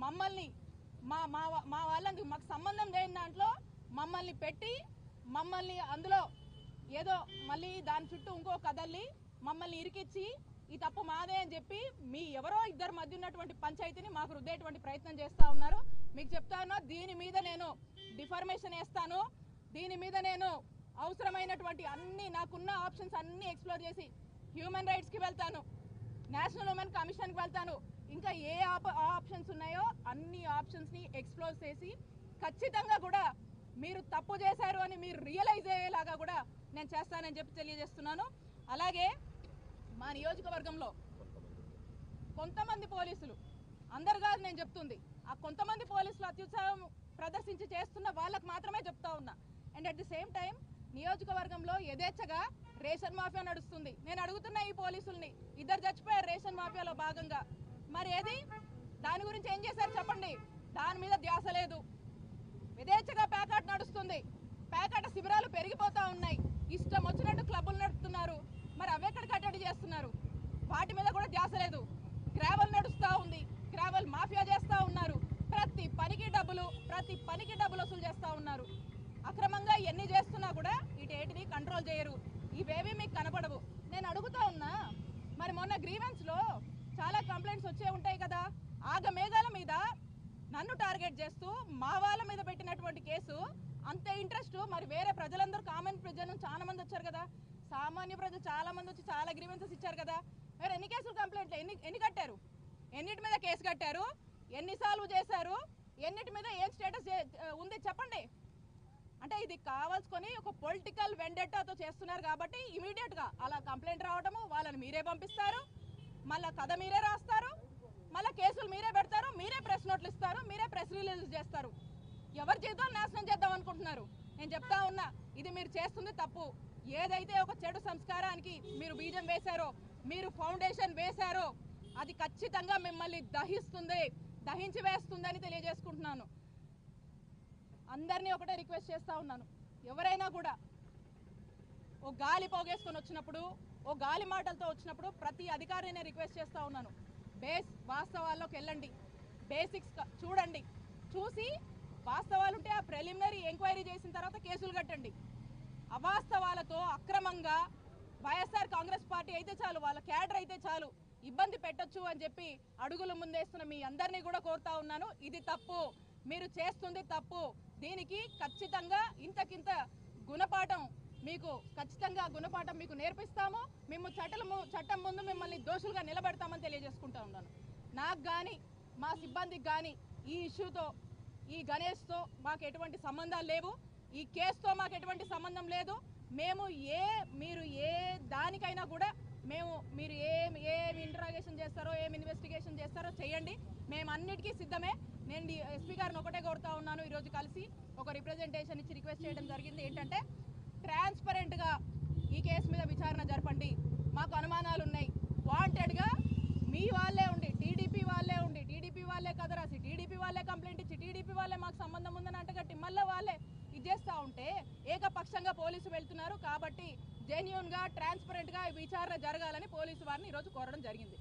మమ్మల్ని మా మా మా వాళ్ళకి మాకు సంబంధం లేని దాంట్లో మమ్మల్ని పెట్టి మమ్మల్ని అందులో ఏదో మళ్ళీ దాని చుట్టూ ఇంకో కదల్లి మమ్మల్ని ఇరికిచ్చి ఈ తప్పు మాదే అని చెప్పి మీ ఎవరో ఇద్దరు మధ్య ఉన్నటువంటి పంచాయతీని మాకు రుద్దేటువంటి ప్రయత్నం చేస్తూ ఉన్నారు. మీకు చెప్తా ఉన్నా, దీని మీద నేను డిఫర్మేషన్ వేస్తాను. దీని మీద నేను అవసరమైనటువంటి అన్ని నాకున్న ఆప్షన్స్ అన్ని ఎక్స్ప్లోర్ చేసి హ్యూమన్ రైట్స్కి వెళ్తాను, నేషనల్ ఉమెన్ కమిషన్కి వెళ్తాను. ఇంకా ఏ ఆప్షన్స్ ఉన్నాయో అన్ని ఆప్షన్స్ని ఎక్స్ప్లోర్ చేసి ఖచ్చితంగా కూడా మీరు తప్పు చేశారు అని మీరు రియలైజ్ అయ్యేలాగా కూడా నేను చేస్తానని చెప్పి తెలియజేస్తున్నాను. అలాగే మా నియోజకవర్గంలో కొంతమంది పోలీసులు, అందరు కాదు నేను చెప్తుంది, ఆ కొంతమంది పోలీసులు అత్యుత్సాహం ప్రదర్శించి చేస్తున్న వాళ్ళకు మాత్రమే చెప్తా ఉన్నా. And at the same time నియోజకవర్గంలో యథేచ్ఛగా రేషన్ మాఫియా నడుస్తుంది. నేను అడుగుతున్నా ఈ పోలీసుల్ని, ఇద్దరు చచ్చిపోయారు రేషన్ మాఫియాలో భాగంగా, మరి ఏది దాని గురించి ఏం చేశారు చెప్పండి? దాని మీద ధ్యాస లేదు. యథేచ్ఛగా పేకాట నడుస్తుంది, పేకాట శిబిరాలు పెరిగిపోతా ఉన్నాయి, ఇష్టం వచ్చినట్టు క్లబ్బులు నడుపుతున్నారు. మరి అవెక్కడ కట్టడి చేస్తున్నారు? వాటి మీద కూడా ధ్యాస లేదు. గ్రావెల్ నడుస్తూ ఉంది, గ్రావెల్ మాఫియా చేస్తూ ఉన్నారు. ప్రతి పనికి డబ్బులు వసూలు చేస్తూ ఉన్నారు. అక్రమంగా ఎన్ని చేస్తున్నా కూడా వీటేటిని కంట్రోల్ చేయరు. ఇవేవి మీకు కనపడవు. నేను అడుగుతా ఉన్నా, మరి మొన్న గ్రీవెన్స్లో చాలా కంప్లైంట్స్ వచ్చే ఉంటాయి కదా, ఆగమేఘాల మీద నన్ను టార్గెట్ చేస్తూ మా వాళ్ళ మీద పెట్టినటువంటి కేసు అంతే ఇంట్రెస్ట్ మరి వేరే ప్రజలందరూ కామన్ ప్రజలు చాలా మంది వచ్చారు కదా, సామాన్య ప్రజలు చాలా మంది వచ్చి చాలా గ్రీవెన్సెస్ ఇచ్చారు కదా. మరి ఎన్ని కేసులు కంప్లైంట్లు ఎన్ని కట్టారు? ఎన్నిటి మీద కేసు కట్టారు? ఎన్ని సాల్వ్ చేశారు? ఎన్నిటి మీద ఏం స్టేటస్ ఉంది చెప్పండి. అంటే ఇది కావాల్సుకొని ఒక పొలిటికల్ వెండెట్టాతో చేస్తున్నారు కాబట్టి ఇమీడియట్గా అలా కంప్లైంట్ రావడము, వాళ్ళని మీరే పంపిస్తారు, మళ్ళీ కథ మీరే రాస్తారు, మళ్ళీ కేసులు మీరే పెడతారు, మీరే ప్రెస్ నోట్లు ఇస్తారు, మీరే ప్రెస్ రిలీజ్ చేస్తారు. ఎవరి జీవితాలు నాశనం చేద్దాం అనుకుంటున్నారు? నేను చెప్తా ఉన్నా, ఇది మీరు చేస్తుంది తప్పు. ఏదైతే ఒక చెడు సంస్కారానికి మీరు బీజం వేశారో, మీరు ఫౌండేషన్ వేశారో, అది ఖచ్చితంగా మిమ్మల్ని దహించి వేస్తుందని తెలియజేసుకుంటున్నాను. అందరినీ ఒకటే రిక్వెస్ట్ చేస్తూ ఉన్నాను, ఎవరైనా కూడా ఓ గాలి పోగేసుకొని వచ్చినప్పుడు, ఓ గాలి మాటలతో వచ్చినప్పుడు ప్రతి అధికారిని రిక్వెస్ట్ చేస్తూ ఉన్నాను, వాస్తవాల్లోకి వెళ్ళండి, బేసిక్స్ చూడండి, చూసి వాస్తవాలుంటే ఆ ప్రిలిమినరీ ఎంక్వైరీ చేసిన తర్వాత కేసులు కట్టండి. అవాస్తవాలతో అక్రమంగా వైఎస్ఆర్ కాంగ్రెస్ పార్టీ అయితే చాలు, వాళ్ళ క్యాడర్ అయితే చాలు ఇబ్బంది పెట్టొచ్చు అని చెప్పి అడుగులు ముందేస్తున్న మీ అందరినీ కూడా కోరుతా ఉన్నాను. ఇది తప్పు, మీరు చేస్తుంది తప్పు. దీనికి ఖచ్చితంగా ఇంతకింత గుణపాఠం మీకు నేర్పిస్తాము. మేము చట్టం ముందు మిమ్మల్ని దోషులుగా నిలబెడతామని తెలియజేసుకుంటా ఉన్నాను. నాకు కానీ మా సిబ్బందికి కానీ ఈ ఇష్యూతో, ఈ గణేష్తో మాకు ఎటువంటి సంబంధాలు లేవు, ఈ కేసుతో మాకు ఎటువంటి సంబంధం లేదు. మీరు ఏ దానికైనా కూడా మీరు ఏం ఇంటరాగేషన్ చేస్తారో, ఏం ఇన్వెస్టిగేషన్ చేస్తారో చేయండి, మేము అన్నిటికీ సిద్ధమే. నేను ఎస్పీ గారిని ఒకటే కోరుతా ఉన్నాను, ఈరోజు కలిసి ఒక రిప్రజెంటేషన్ ఇచ్చి రిక్వెస్ట్ చేయడం జరిగింది. ఏంటంటే ట్రాన్స్పరెంట్గా ఈ కేసు మీద విచారణ జరపండి. మాకు అనుమానాలు ఉన్నాయి. వాంటెడ్గా మీ వాళ్ళే ఉండి, టీడీపీ వాళ్ళే కథ రాసి, టీడీపీ వాళ్ళే కంప్లైంట్ ఇచ్చి, టీడీపీ వాళ్ళే మాకు సంబంధం ఉందని అంటగట్టి మళ్ళీ వాళ్ళే ఇది చేస్తూ ఉంటే ఏకపక్షంగా పోలీసు వెళ్తున్నారు. కాబట్టి జెన్యూన్గా, ట్రాన్స్పరెంట్గా విచారణ జరగాలని పోలీసు వారిని ఈరోజు కోరడం జరిగింది.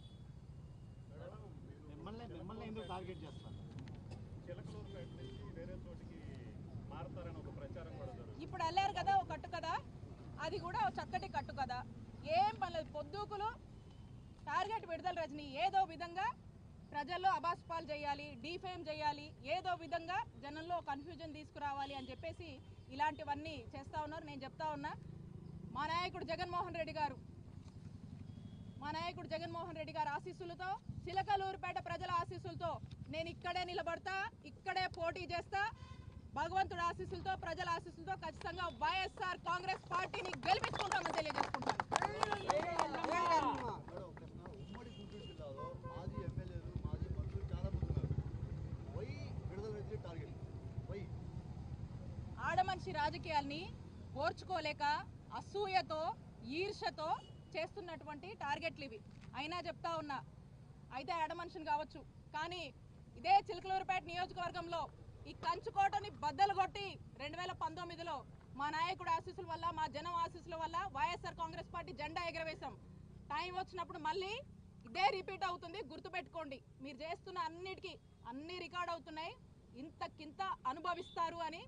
ఇప్పుడు వెళ్ళారు కదా ఒక కట్టు కదా, అది కూడా ఒక చక్కటి కట్టు కదా, ఏం పర్లేదు. పొద్దుకులు టార్గెట్ విడుదల రజని ఏదో విధంగా ప్రజల్లో అబాస్పాలు చేయాలి, డీఫేమ్ చేయాలి, ఏదో విధంగా జనంలో కన్ఫ్యూజన్ తీసుకురావాలి అని చెప్పేసి ఇలాంటివన్నీ చేస్తూ ఉన్నారు. నేను చెప్తా ఉన్నా, మా నాయకుడు జగన్మోహన్ రెడ్డి గారు ఆశీస్సులతో, చిలకలూరుపేట ప్రజల ఆశీస్సులతో నేను ఇక్కడే నిలబడతా, ఇక్కడే పోటీ చేస్తా. భగవంతుడి ఆశీస్సులతో, ప్రజల ఆశీస్సులతో ఖచ్చితంగా వైఎస్ఆర్ కాంగ్రెస్ పార్టీని గెలిపించుకుంటామని తెలియజేసుకుంటాను. ఆడమనిషి రాజకీయాల్ని ఓర్చుకోలేక అసూయతో, ఈర్షతో చేస్తున్నటువంటి టార్గెట్లు ఇవి. అయినా చెప్తా ఉన్నా, అయితే ఆడమనిషిని కావచ్చు, కానీ ఇదే చిలకలూరుపేట నియోజకవర్గంలో ఈ కంచుకోటని బద్దలు కొట్టి 2019లో మా నాయకుడు ఆశీస్సుల వల్ల, మా జనం ఆశీస్సుల వల్ల వైఎస్ఆర్ కాంగ్రెస్ పార్టీ జెండా ఎగరవేశాం. టైం వచ్చినప్పుడు మళ్ళీ ఇదే రిపీట్ అవుతుంది, గుర్తుపెట్టుకోండి. మీరు చేస్తున్న అన్నిటికీ అన్ని రికార్డ్ అవుతున్నాయి, ఇంతకింత అనుభవిస్తారు అని